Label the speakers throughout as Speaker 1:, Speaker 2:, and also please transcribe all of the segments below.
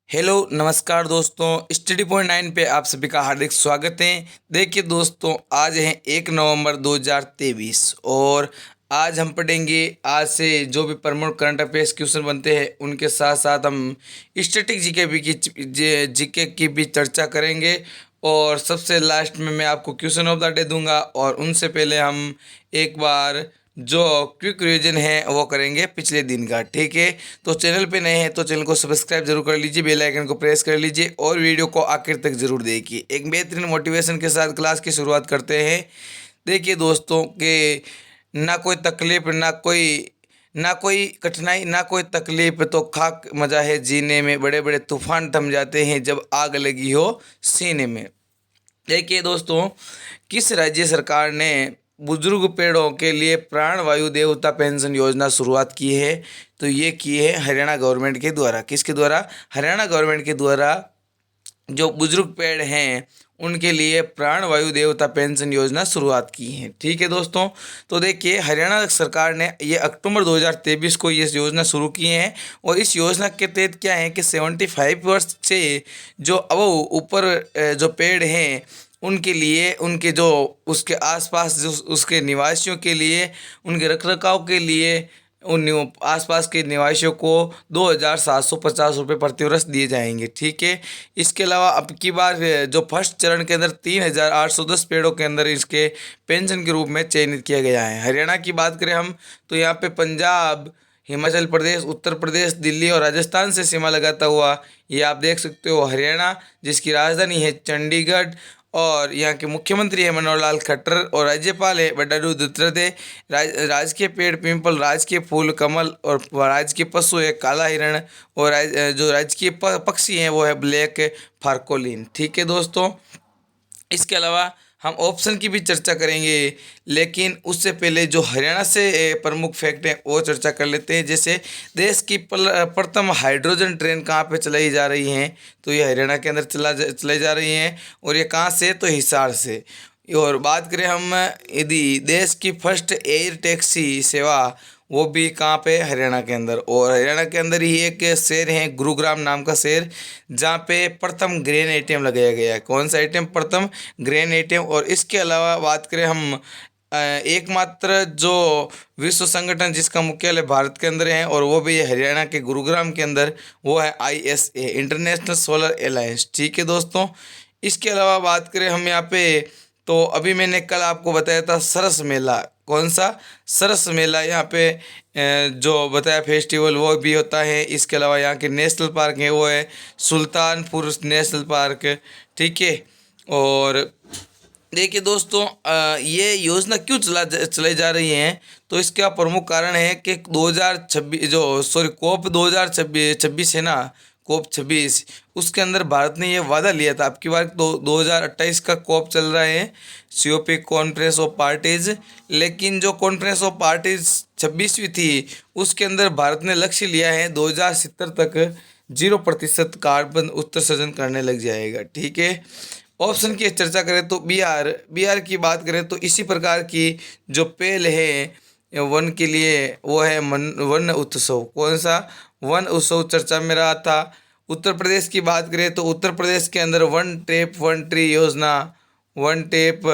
Speaker 1: Hello नमस्कार दोस्तों, study point 9 पे आप सभी का हार्दिक स्वागत है। देखिए दोस्तों, आज है 1 नवंबर 2023 और आज हम पढ़ेंगे। आज से जो भी प्रमुख करंट अफेयर्स क्वेश्चन बनते हैं उनके साथ साथ हम स्टैटिक जीके की भी चर्चा करेंगे। और सबसे लास्ट में मैं आपको क्वेश्चन ऑफ द डे दूंगा और उनसे पहले हम एक बार जो क्विक रिवीजन है वो करेंगे पिछले दिन का। ठीक है, तो चैनल पे नए हैं तो चैनल को सब्सक्राइब जरूर कर लीजिए, बेल आइकन को प्रेस कर लीजिए और वीडियो को आखिर तक जरूर देखिए। एक बेहतरीन मोटिवेशन के साथ क्लास की शुरुआत करते हैं। देखिए दोस्तों कि ना कोई तकलीफ ना कोई कठिनाई ना कोई तकलीफ, तो खाक मजा है जीने में, बड़े बड़े तूफान थम जाते हैं जब आग लगी हो सीने में। देखिए दोस्तों, किस राज्य सरकार ने बुजुर्ग पेड़ों के लिए प्राण वायु देवता पेंशन योजना शुरुआत की है? तो ये की है हरियाणा गवर्नमेंट के द्वारा। किसके द्वारा? हरियाणा गवर्नमेंट के द्वारा जो बुजुर्ग पेड़ हैं उनके लिए प्राण वायु देवता पेंशन योजना शुरुआत की है। ठीक है दोस्तों, तो देखिए हरियाणा सरकार ने ये अक्टूबर 2023 को ये योजना शुरू की है। और इस योजना के तहत क्या है कि 75 वर्ष से जो अब ऊपर जो पेड़ हैं उनके लिए, उनके जो उसके आसपास जो उसके निवासियों के लिए, उनके रखरखाव के लिए उन आसपास के निवासियों को 2,750 रुपये प्रति वर्ष दिए जाएंगे। ठीक है, इसके अलावा अब की बार जो फर्स्ट चरण के अंदर 3,810 पेड़ों के अंदर इसके पेंशन के रूप में चयनित किया गया है। हरियाणा की बात करें हम तो यहाँ पे पंजाब, हिमाचल प्रदेश, उत्तर प्रदेश, दिल्ली और राजस्थान से सीमा लगाता हुआ ये आप देख सकते हो हरियाणा, जिसकी राजधानी है चंडीगढ़ और यहाँ के मुख्यमंत्री है मनोहर लाल खट्टर और राज्यपाल है बंडारू दत्तात्रेय। राजकीय पेड़ पिंपल, राजकीय फूल कमल और राजकीय पशु है काला हिरण और जो राजकीय पक्षी हैं वो है ब्लैक फार्कोलिन। ठीक है दोस्तों, इसके अलावा हम ऑप्शन की भी चर्चा करेंगे, लेकिन उससे पहले जो हरियाणा से प्रमुख फैक्ट हैं वो चर्चा कर लेते हैं। जैसे देश की प्रथम हाइड्रोजन ट्रेन कहाँ पे चलाई जा रही हैं? तो ये हरियाणा के अंदर चलाई जा रही हैं। और ये कहाँ से? तो हिसार से। और बात करें हम यदि देश की फर्स्ट एयर टैक्सी सेवा, वो भी कहाँ पे? हरियाणा के अंदर। और हरियाणा के अंदर ही एक शहर है गुरुग्राम नाम का शहर, जहाँ पे प्रथम ग्रेन एटीएम लगाया गया है। कौन सा एटीएम? प्रथम ग्रेन एटीएम। और इसके अलावा बात करें हम एकमात्र जो विश्व संगठन जिसका मुख्यालय भारत के अंदर है और वो भी हरियाणा के गुरुग्राम के अंदर, वो है ISA, इंटरनेशनल सोलर अलायंस। ठीक है दोस्तों, इसके अलावा बात करें हम यहाँ पे तो अभी मैंने कल आपको बताया था सरस मेला। कौन सा? सरस मेला। यहाँ पे जो बताया फेस्टिवल वो भी होता है। इसके अलावा यहाँ के नेशनल पार्क है वो है सुल्तानपुर नेशनल पार्क। ठीक है, और देखिए दोस्तों, ये योजना क्यों चलाई जा रही है? तो इसका प्रमुख कारण है कि 2026 जो सॉरी कोप 2026 है ना, कोप 26, उसके अंदर भारत ने ये वादा लिया था। अब की बार 2028 का कोप चल रहा है, COP कॉन्फ्रेंस ऑफ पार्टीज। लेकिन जो कॉन्फ्रेंस ऑफ पार्टीज 26वीं थी उसके अंदर भारत ने लक्ष्य लिया है 2070 तक 0% कार्बन उत्सर्जन करने लग जाएगा। ठीक है, ऑप्शन की चर्चा करें तो बिहार की बात करें तो इसी प्रकार की जो पहल है वन के लिए वो है वन उत्सव। कौन सा? वन उत्सव चर्चा में रहा था। उत्तर प्रदेश की बात करें तो उत्तर प्रदेश के अंदर वन टेप वन ट्री योजना, वन टेप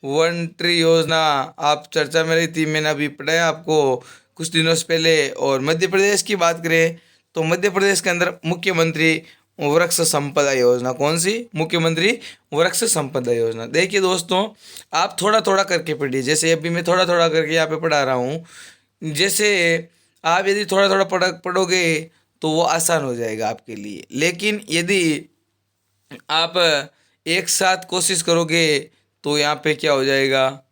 Speaker 1: वन ट्री योजना आप चर्चा में रही थी, मैंने अभी पढ़ाया आपको कुछ दिनों से पहले। और मध्य प्रदेश की बात करें तो मध्य प्रदेश के अंदर मुख्यमंत्री वृक्ष संपदा योजना। कौन सी? मुख्यमंत्री वृक्ष संपदा योजना। देखिए दोस्तों, आप थोड़ा थोड़ा करके पढ़िए, जैसे अभी मैं थोड़ा थोड़ा करके यहाँ पे पढ़ा रहा हूँ। जैसे आप यदि थोड़ा थोड़ा पढ़ोगे तो वो आसान हो जाएगा आपके लिए, लेकिन यदि आप एक साथ कोशिश करोगे तो यहाँ पे क्या हो जाएगा?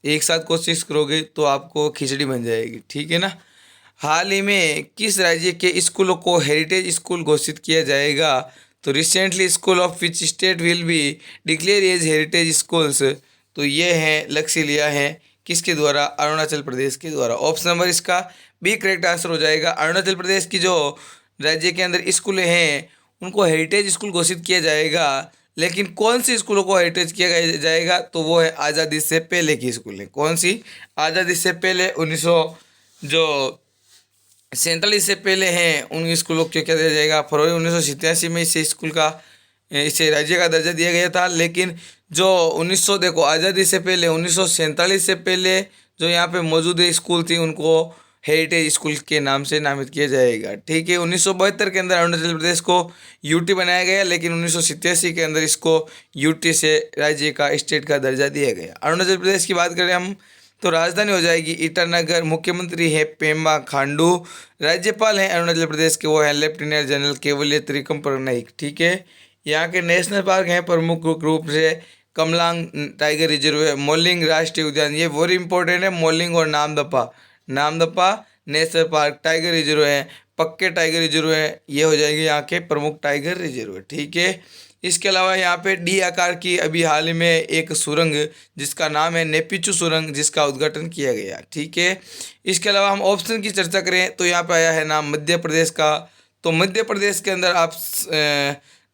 Speaker 1: एक साथ कोशिश करोगे तो आपको खिचड़ी बन जाएगी। ठीक है ना। हाल ही में किस राज्य के स्कूलों को हेरिटेज स्कूल घोषित किया जाएगा? तो recently school of which state will be declare as heritage schools. तो ये है लक्ष्य लिया है किसके द्वारा? अरुणाचल प्रदेश के द्वारा। ऑप्शन नंबर इसका बी करेक्ट आंसर हो जाएगा। अरुणाचल प्रदेश की जो राज्य के अंदर स्कूलें हैं उनको हेरिटेज स्कूल घोषित किया जाएगा। लेकिन कौन सी स्कूलों को हेरिटेज किया जाएगा? तो वो है आज़ादी से पहले की स्कूलें। कौन सी? आज़ादी से पहले 1900 जो 47 से पहले हैं उन स्कूलों को क्या दिया जाएगा। फरवरी 1987 में इसे स्कूल का इसे राज्य का दर्जा दिया गया था। लेकिन जो 1900 देखो आज़ादी से पहले 1947 से पहले जो यहाँ पे मौजूद स्कूल थी उनको हेरिटेज स्कूल के नाम से नामित किया जाएगा। ठीक है, 1972 के अंदर अरुणाचल प्रदेश को यूटी बनाया गया, लेकिन 1987 के अंदर इसको यूटी से राज्य का स्टेट का दर्जा दिया गया। अरुणाचल प्रदेश की बात करें हम तो राजधानी हो जाएगी ईटानगर, मुख्यमंत्री है पेमा खांडू, राज्यपाल हैं अरुणाचल प्रदेश के वो हैं लेफ्टिनेंट जनरल केवल्य त्रिकम पटनायक। ठीक है, यहाँ के नेशनल पार्क हैं प्रमुख रूप से कमलांग टाइगर रिजर्व है, मोलिंग राष्ट्रीय उद्यान, ये वेरी इंपॉर्टेंट है, मोलिंग और Namdapha, Namdapha national park, tiger reserve है, पक्के टाइगर रिजर्व है, ये हो जाएंगे यहाँ के प्रमुख टाइगर रिजर्व। ठीक है, इसके अलावा यहाँ पे डी आकार की अभी हाल ही में एक सुरंग जिसका नाम है नेपिचू सुरंग जिसका उद्घाटन किया गया। ठीक है, इसके अलावा हम ऑप्शन की चर्चा करें तो यहाँ पे आया है नाम मध्य प्रदेश का। तो मध्य प्रदेश के अंदर आप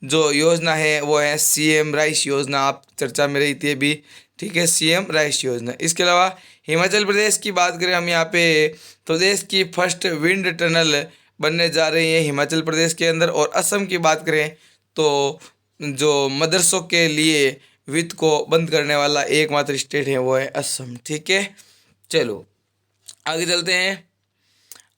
Speaker 1: जो योजना है वो है सीएम राइस योजना, आप चर्चा में रही थी अभी। ठीक है, सीएम राइस योजना। इसके अलावा हिमाचल प्रदेश की बात करें हम यहाँ पे तो देश की फर्स्ट विंड टनल बनने जा रही है हिमाचल प्रदेश के अंदर। और असम की बात करें तो जो मदरसों के लिए वित्त को बंद करने वाला एकमात्र स्टेट है वो है असम। ठीक है, चलो आगे चलते हैं।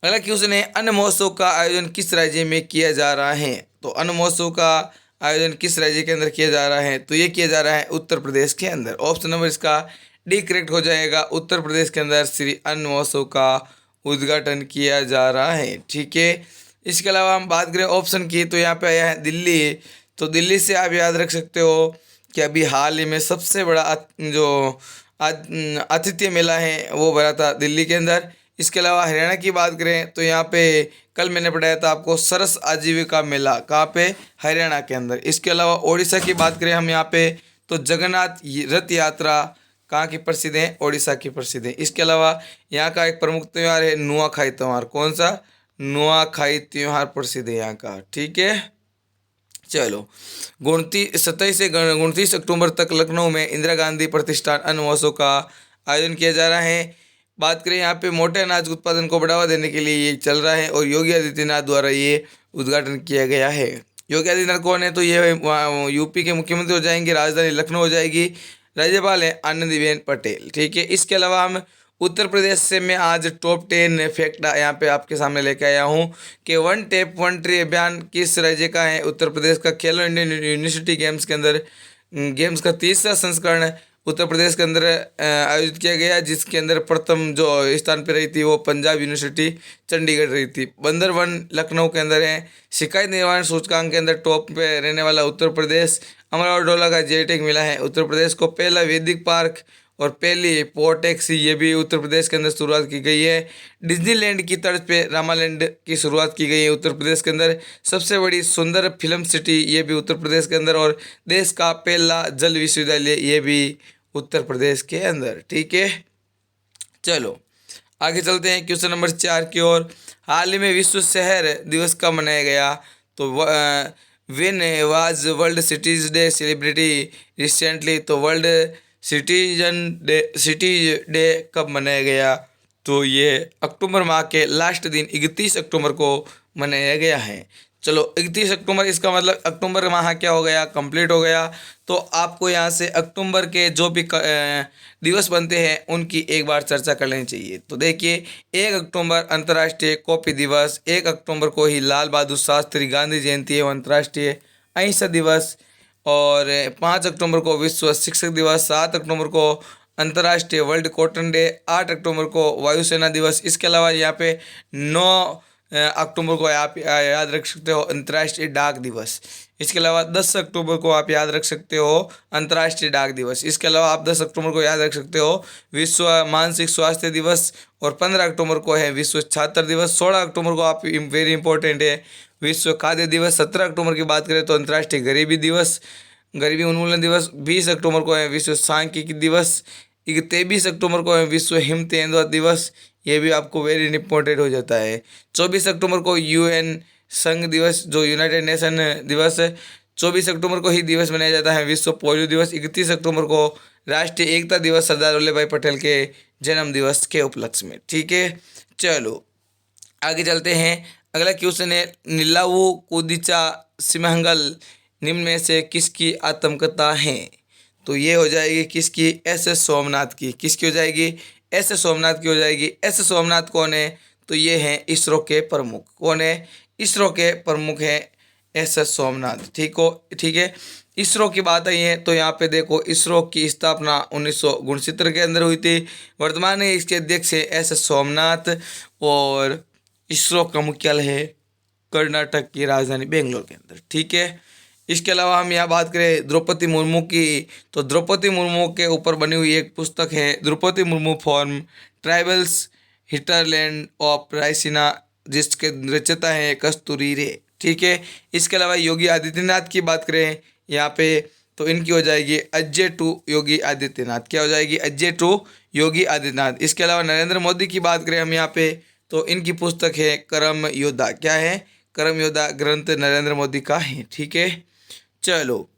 Speaker 1: अगला क्वेश्चन है अन्न महोत्सव का आयोजन किस राज्य में किया जा रहा है। तो अन्न महोत्सव का आयोजन किस राज्य के अंदर किया जा रहा है, तो ये किया जा रहा है उत्तर प्रदेश के अंदर। ऑप्शन नंबर इसका डी करेक्ट हो जाएगा, उत्तर प्रदेश के अंदर श्री अन्न महोत्सव का उद्घाटन किया जा रहा है। ठीक है, इसके अलावा हम बात करें ऑप्शन की तो यहाँ पे आया है दिल्ली। तो दिल्ली से आप याद रख सकते हो कि अभी हाल ही में सबसे बड़ा जो आतिथ्य मेला है वो भरा था दिल्ली के अंदर। इसके अलावा हरियाणा की बात करें तो यहाँ पे कल मैंने पढ़ाया था आपको सरस आजीविका मेला, कहाँ पे, हरियाणा के अंदर। इसके अलावा ओडिशा की बात करें हम यहाँ पे तो जगन्नाथ रथ यात्रा कहाँ की प्रसिद्ध है, ओडिशा की प्रसिद्ध है। इसके अलावा यहाँ का एक प्रमुख त्यौहार है नुआखाई त्यौहार, कौन सा, नुआखाई त्यौहार प्रसिद्ध है यहाँ का। ठीक है, चलो 27 से 29 अक्टूबर तक लखनऊ में इंदिरा गांधी प्रतिष्ठान अन्न महोत्सव का आयोजन किया जा रहा है। बात करें यहाँ पे मोटे अनाज उत्पादन को बढ़ावा देने के लिए ये चल रहा है और योगी आदित्यनाथ द्वारा ये उद्घाटन किया गया है। योगी आदित्यनाथ कौन है, तो ये यूपी के मुख्यमंत्री हो जाएंगे, राजधानी लखनऊ हो जाएगी, राज्यपाल है आनंदीबेन पटेल। ठीक है, इसके अलावा हम उत्तर प्रदेश से मैं आज टॉप 10 फैक्ट यहाँ पे आपके सामने लेके आया हूँ कि वन टैप वन ट्री अभियान किस राज्य का है, उत्तर प्रदेश का। खेलो इंडिया यूनिवर्सिटी गेम्स के अंदर गेम्स का तीसरा संस्करण उत्तर प्रदेश के अंदर आयोजित किया गया, जिसके अंदर प्रथम जो स्थान पर रही थी वो पंजाब यूनिवर्सिटी चंडीगढ़ रही थी। बंदर वन लखनऊ के अंदर है। शिकायत निवारण सूचकांक के अंदर टॉप पे रहने वाला उत्तर प्रदेश। अमरावती डोला का जे टैग मिला है उत्तर प्रदेश को। पहला वैदिक पार्क और पहली पोर्ट टैक्सी ये भी उत्तर प्रदेश के अंदर शुरुआत की गई है। डिज्नीलैंड की तर्ज पे रामालैंड की शुरुआत की गई है उत्तर प्रदेश के अंदर। सबसे बड़ी सुंदर फिल्म सिटी ये भी उत्तर प्रदेश के अंदर। और देश का पहला जल विश्वविद्यालय ये भी उत्तर प्रदेश के अंदर। ठीक है, चलो आगे चलते हैं क्वेश्चन नंबर 4 की ओर। हाल ही में विश्व शहर दिवस कब मनाया गया, तो when was world cities day celebrity recently. तो वर्ल्ड सिटी डे कब मनाया गया, तो ये अक्टूबर माह के लास्ट दिन 31 अक्टूबर को मनाया गया है। चलो 31 अक्टूबर, इसका मतलब अक्टूबर माह क्या हो गया, कंप्लीट हो गया। तो आपको यहाँ से अक्टूबर के जो भी दिवस बनते हैं उनकी एक बार चर्चा कर लेनी चाहिए। तो देखिए 1 अक्टूबर अंतर्राष्ट्रीय कॉफी दिवस, 1 अक्टूबर को ही लाल बहादुर शास्त्री गांधी जयंती एवं अंतर्राष्ट्रीय अहिंसा दिवस, और 5 अक्टूबर को विश्व शिक्षक दिवस, 7 अक्टूबर को अंतर्राष्ट्रीय वर्ल्ड कॉटन डे, 8 अक्टूबर को वायुसेना दिवस। इसके अलावा यहाँ पे 9 अक्टूबर को आप याद रख सकते हो अंतर्राष्ट्रीय डाक दिवस। इसके अलावा 10 अक्टूबर को आप याद रख सकते हो अंतर्राष्ट्रीय डाक दिवस। इसके अलावा आप 10 अक्टूबर को याद रख सकते हो विश्व मानसिक स्वास्थ्य दिवस, और 15 अक्टूबर को है विश्व छात्र दिवस। 16 अक्टूबर को आप वेरी इंपॉर्टेंट है विश्व खाद्य दिवस। 17 अक्टूबर की बात करें तो अंतर्राष्ट्रीय गरीबी दिवस, गरीबी उन्मूलन दिवस। 20 अक्टूबर को है विश्व सांख्यिकी दिवस। 23 अक्टूबर को है विश्व हिम तेंदुआ दिवस, ये भी आपको वेरी इंपॉर्टेंट हो जाता है। 24 अक्टूबर को यूएन संघ दिवस जो यूनाइटेड नेशन दिवस है। 24 अक्टूबर को ही दिवस मनाया जाता है विश्व पोलियो दिवस। 31 अक्टूबर को राष्ट्रीय एकता दिवस सरदार वल्लभ भाई पटेल के जन्म दिवस के उपलक्ष्य में। ठीक है, चलो आगे चलते हैं। अगला क्वेश्चन है, निलावु कुदिचा सिमहंगल निम्न में से किसकी आत्मकथा है? तो ये हो जाएगी किसकी? एस एस सोमनाथ की। किसकी हो जाएगी? एस एस सोमनाथ की हो जाएगी। एस एस सोमनाथ कौन है? तो ये हैं इसरो के प्रमुख। कौन है? इसरो के प्रमुख हैं एस एस सोमनाथ। ठीक है। इसरो की बात आई है तो यहाँ पे देखो, इसरो की स्थापना 1969 के अंदर हुई थी। वर्तमान में इसके अध्यक्ष है एस एस सोमनाथ और इसरो का मुख्यालय है कर्नाटक की राजधानी बेंगलोर के अंदर। ठीक है। इसके अलावा हम यहाँ बात करें द्रौपदी मुर्मू की, तो द्रौपदी मुर्मू के ऊपर बनी हुई एक पुस्तक है Draupadi Murmu from tribals hinterland of Raisina, जिसके रचयिता है कस्तूरी रे। ठीक है। इसके अलावा योगी आदित्यनाथ की बात करें यहाँ पे, तो इनकी हो जाएगी अजय टू योगी आदित्यनाथ। क्या हो जाएगी? अजय टू योगी आदित्यनाथ। इसके अलावा नरेंद्र मोदी की बात करें हम यहाँ पे, तो इनकी पुस्तक है कर्म योद्धा। क्या है? कर्म योद्धा ग्रंथ नरेंद्र मोदी का है। ठीक है। चलो,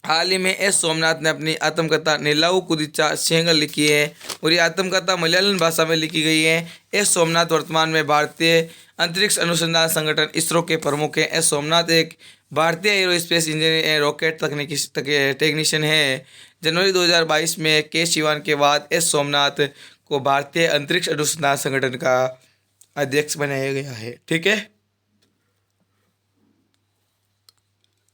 Speaker 1: हाल ही में एस सोमनाथ ने अपनी आत्मकथा निलावु कुदिचा सिंहगल लिखी है और ये आत्मकथा मलयालम भाषा में लिखी गई है। एस सोमनाथ वर्तमान में भारतीय अंतरिक्ष अनुसंधान संगठन इसरो के प्रमुख हैं। एस सोमनाथ एक भारतीय एरोस्पेस इंजीनियर रॉकेट तकनीकी टेक्नीशियन है। जनवरी 2022 में के शिवान के बाद एस सोमनाथ को भारतीय अंतरिक्ष अनुसंधान संगठन का अध्यक्ष बनाया गया है। ठीक है।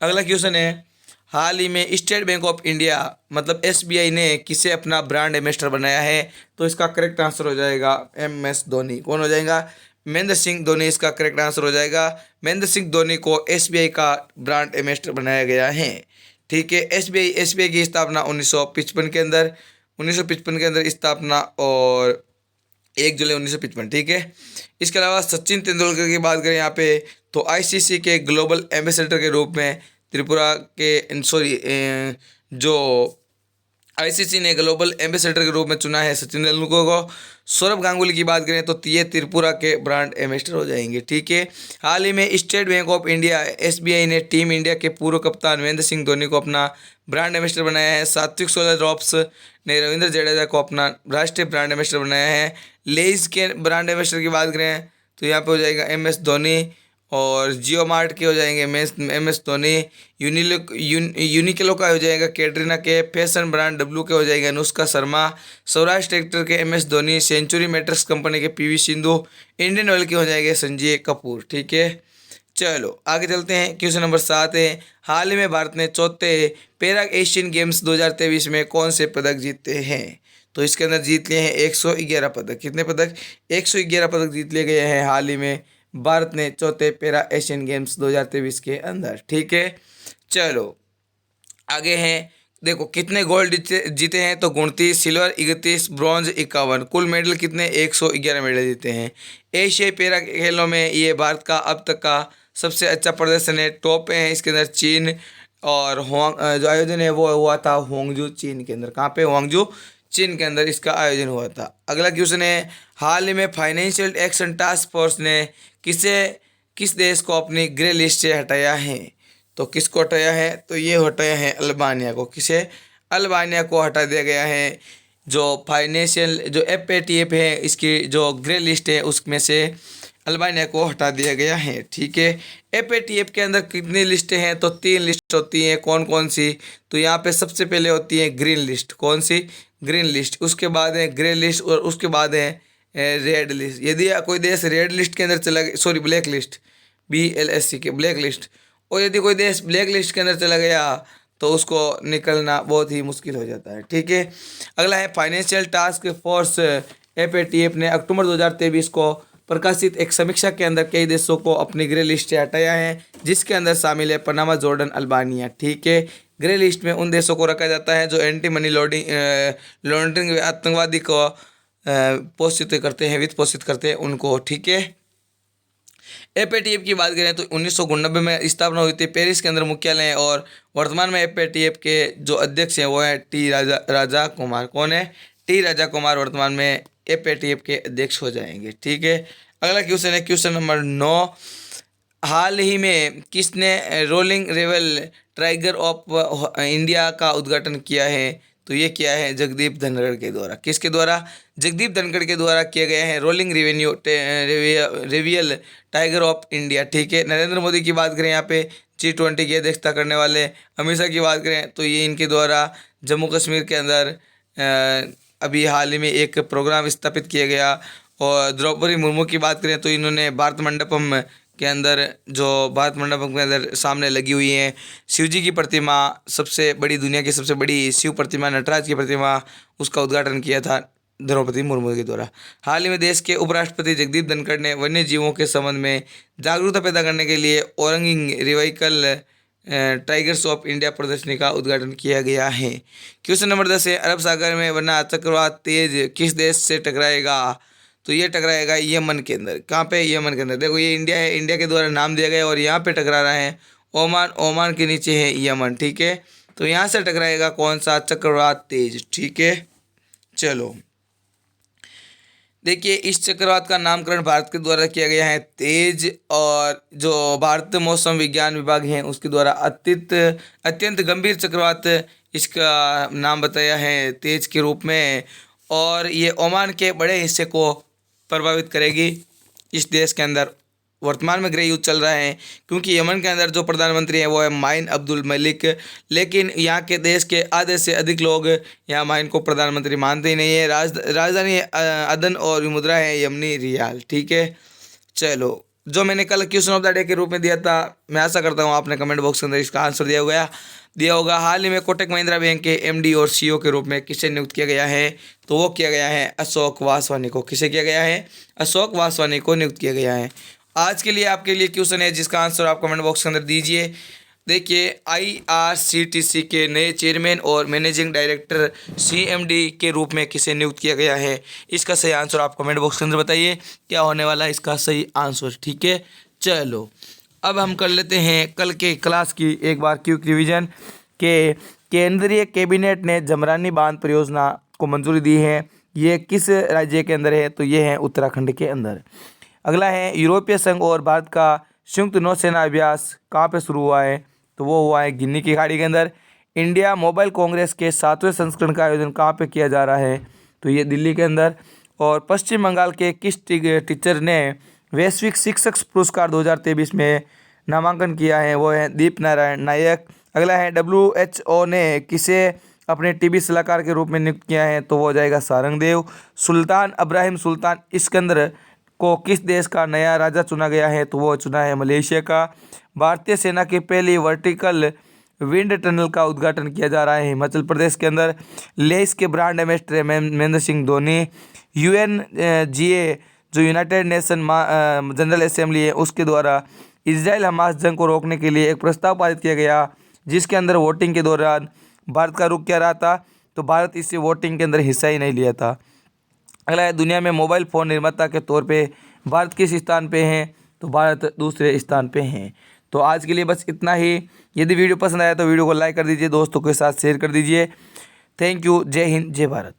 Speaker 1: अगला क्वेश्चन है, हाल ही में स्टेट बैंक ऑफ इंडिया मतलब एसबीआई ने किसे अपना ब्रांड एम्बेसडर बनाया है? तो इसका करेक्ट आंसर हो जाएगा MS धोनी। कौन हो जाएगा? महेंद्र सिंह धोनी इसका करेक्ट आंसर हो जाएगा। महेंद्र सिंह धोनी को एसबीआई का ब्रांड एम्बेसडर बनाया गया है। ठीक है। एसबीआई की स्थापना 1955 के अंदर 1955 के अंदर स्थापना और 1 जुलाई 1955। ठीक है। इसके अलावा सचिन तेंदुलकर की बात करें यहाँ पे, तो आईसीसी के ग्लोबल एम्बेसडर के रूप में त्रिपुरा के जो आईसीसी ने ग्लोबल एम्बेसडर के रूप में चुना है सचिन तेंदुलकर को। सौरभ गांगुली की बात करें तो ये त्रिपुरा के ब्रांड एम्बेसडर हो जाएंगे। ठीक है। हाल ही में state bank of India SBI ने टीम इंडिया के पूर्व कप्तान महेंद्र सिंह धोनी को अपना ब्रांड एम्बेसडर बनाया है। सात्विक ड्रॉप्स ने रविंद्र जडेजा को अपना राष्ट्रीय ब्रांड एम्बेसडर बनाया है। लेज के ब्रांड एम्बेसडर की बात करें तो यहाँ पे हो जाएगा MS धोनी और जियो मार्ट के हो जाएंगे MS धोनी। यूनिक्लो का हो जाएगा कैटरीना के। फैशन ब्रांड W के हो जाएगा अनुष्का शर्मा। सौराष्ट्र ट्रैक्टर के MS Dhoni. Century matrix company के PV सिंधु। इंडियन ऑयल के हो जाएंगे संजय कपूर। ठीक है। चलो आगे चलते हैं। क्वेश्चन नंबर 7 है, हाल ही में भारत ने चौथे पैरा एशियन गेम्स 2023 में कौन से पदक जीते हैं? तो इसके अंदर जीत लिए हैं 111 पदक। कितने पदक? 111 पदक जीत लिए गए हैं हाल ही में भारत ने चौथे पैरा एशियन गेम्स 2023 के अंदर। ठीक है। चलो आगे हैं, देखो कितने गोल्ड जीते हैं, तो 29, सिल्वर 31, ब्रॉन्ज 51, कुल मेडल कितने? 111 मेडल जीते हैं। एशियाई पैरा खेलों में ये भारत का अब तक का सबसे अच्छा प्रदर्शन है। टॉप पे है इसके अंदर चीन और जो आयोजन है वो हुआ था होंगजू चीन के अंदर। कहाँ पे? होंगजू चीन के अंदर इसका आयोजन हुआ था। अगला क्वेश्चन है, हाल ही में फाइनेंशियल एक्शन टास्क फोर्स ने किस देश को अपनी ग्रे लिस्ट से हटाया है? तो किसको हटाया है? तो ये हटाया है अल्बानिया को। किसे? अल्बानिया को हटा दिया गया है। जो फाइनेंशियल जो FATF है इसकी जो ग्रे लिस्ट है उसमें से अल्बानिया को हटा दिया गया है। ठीक है। FATF के अंदर कितनी लिस्टें हैं? तो 3 लिस्ट होती हैं। कौन कौन सी? तो यहाँ पे सबसे पहले होती है ग्रीन लिस्ट। कौन सी? Green list. उसके बाद है ग्रे लिस्ट और उसके बाद है रेड लिस्ट। यदि कोई देश रेड लिस्ट के अंदर चला गया, सॉरी ब्लैक लिस्ट, BLSC के ब्लैक लिस्ट, और यदि कोई देश ब्लैक लिस्ट के अंदर चला गया तो उसको निकलना बहुत ही मुश्किल हो जाता है। ठीक है। अगला है फाइनेंशियल टास्क फोर्स FATF ने अक्टूबर 2023 को प्रकाशित एक समीक्षा के अंदर कई देशों को अपनी ग्रे लिस्ट से हटाया है, जिसके अंदर शामिल है पनामा, जॉर्डन, अल्बानिया। ठीक है। ग्रे लिस्ट में उन देशों को रखा जाता है जो एंटी मनी लॉन्ड्रिंग आतंकवादी को पोषित करते हैं, वित्त पोषित करते हैं उनको। ठीक है। FATF की बात करें तो 1999 में स्थापना हुई थी, पेरिस के अंदर मुख्यालय है और वर्तमान में FATF के जो अध्यक्ष हैं वो है राजा कुमार। कौन है? राजा कुमार वर्तमान में FATF के अध्यक्ष हो जाएंगे। ठीक है। अगला क्वेश्चन है क्वेश्चन नंबर 9, हाल ही में किसने रोलिंग रेवल टाइगर ऑफ इंडिया का उद्घाटन किया है? तो ये किया है जगदीप धनखड़ के द्वारा। किसके द्वारा? जगदीप धनखड़ के द्वारा किया गया है rolling revenue revival tiger of India. ठीक है। नरेंद्र मोदी की बात करें यहाँ पे G20 की अध्यक्षता करने वाले, अमित शाह की बात करें तो ये इनके द्वारा जम्मू कश्मीर के अंदर अभी हाल ही में एक प्रोग्राम स्थापित किया गया। और द्रौपदी मुर्मू की बात करें तो इन्होंने भारत मंडपम के अंदर, जो भारत मंडपम के अंदर सामने लगी हुई है शिव जी की प्रतिमा, सबसे बड़ी, दुनिया की सबसे बड़ी शिव प्रतिमा, नटराज की प्रतिमा, उसका उद्घाटन किया था द्रौपदी मुर्मू के द्वारा। हाल ही में देश के उपराष्ट्रपति जगदीप धनखड़ ने वन्य जीवों के संबंध में जागरूकता पैदा करने के लिए औरंगिंग रिवाइकल टाइगर्स ऑफ इंडिया प्रदर्शनी का उद्घाटन किया गया है। क्वेश्चन नंबर 10 है, अरब सागर में बना चक्रवात तेज किस देश से टकराएगा? तो ये टकराएगा यमन के अंदर। कहाँ पे? यमन के अंदर। देखो ये इंडिया है, इंडिया के द्वारा नाम दिया गया और यहाँ पे टकरा रहा है ओमान, ओमान के नीचे है यमन। ठीक है। तो यहाँ से टकराएगा कौन सा? चक्रवात तेज। ठीक है। चलो देखिए, इस चक्रवात का नामकरण भारत के द्वारा किया गया है तेज, और जो भारत मौसम विज्ञान विभाग है उसके द्वारा अत्यंत गंभीर चक्रवात इसका नाम बताया है तेज के रूप में। और ये ओमान के बड़े हिस्से को प्रभावित करेगी। इस देश के अंदर वर्तमान में गृह युद्ध चल रहा है, क्योंकि यमन के अंदर जो प्रधानमंत्री है वो है माइन अब्दुल मलिक, लेकिन यहाँ के देश के आधे से अधिक लोग यहाँ माइन को प्रधानमंत्री मानते ही नहीं है। राजधानी अदन और मुद्रा है यमनी रियाल। ठीक है। चलो, जो मैंने कल क्वेश्चन ऑफ द डे के रूप में दिया था, मैं आशा करता हूँ आपने कमेंट बॉक्स के अंदर इसका आंसर दिया होगा। हाल ही में कोटक महिंद्रा बैंक के MD और CEO के रूप में किसे नियुक्त किया गया है? तो वो किया गया है अशोक वासवानी को। किसे किया गया है? अशोक वासवानी को नियुक्त किया गया है। आज के लिए आपके लिए क्वेश्चन है जिसका आंसर आप कमेंट बॉक्स के अंदर दीजिए। देखिए, IRCTC के नए चेयरमैन और मैनेजिंग डायरेक्टर CMD के रूप में किसे नियुक्त किया गया है? इसका सही आंसर आप कमेंट बॉक्स के अंदर बताइए, क्या होने वाला है इसका सही आंसर। ठीक है। चलो, अब हम कर लेते हैं कल के क्लास की एक बार क्विक रिवीजन के केंद्रीय कैबिनेट ने जमरानी बांध परियोजना को मंजूरी दी है। ये किस राज्य के अंदर है? तो ये है उत्तराखंड के अंदर। अगला है, यूरोपीय संघ और भारत का संयुक्त नौसेना अभ्यास कहाँ पे शुरू हुआ है? तो वो हुआ है गिनी की खाड़ी के अंदर। इंडिया मोबाइल कांग्रेस के 7वें संस्करण का आयोजन कहाँ पे किया जा रहा है? तो ये दिल्ली के अंदर। और पश्चिम बंगाल के किस टीचर ने वैश्विक शिक्षक पुरस्कार 2023 में नामांकन किया है? वो है दीप नारायण नायक। अगला है, WHO ने किसे अपने TB सलाहकार के रूप में नियुक्त किया है? तो वो हो जाएगा सारंगदेव। सुल्तान अब्राहिम सुल्तान इस्कंदर को किस देश का नया राजा चुना गया है? तो वो चुना है मलेशिया का। भारतीय सेना की पहली वर्टिकल विंड टनल का उद्घाटन किया जा रहा है हिमाचल प्रदेश के अंदर। लेस के brand ambassador Mahendra Singh Dhoni. UNGA जो यूनाइटेड नेशन जनरल असेंबली है उसके द्वारा इजराइल हमास जंग को रोकने के लिए एक प्रस्ताव पारित किया गया, जिसके अंदर वोटिंग के दौरान भारत का रुख क्या रहा था? तो भारत इस वोटिंग के अंदर हिस्सा ही नहीं लिया था। अगला है, दुनिया में मोबाइल फ़ोन निर्माता के तौर पे भारत किस स्थान पे हैं? तो भारत दूसरे स्थान पे हैं। तो आज के लिए बस इतना ही। यदि वीडियो पसंद आया तो वीडियो को लाइक कर दीजिए, दोस्तों के साथ शेयर कर दीजिए। Thank you. जय हिंद, जय भारत।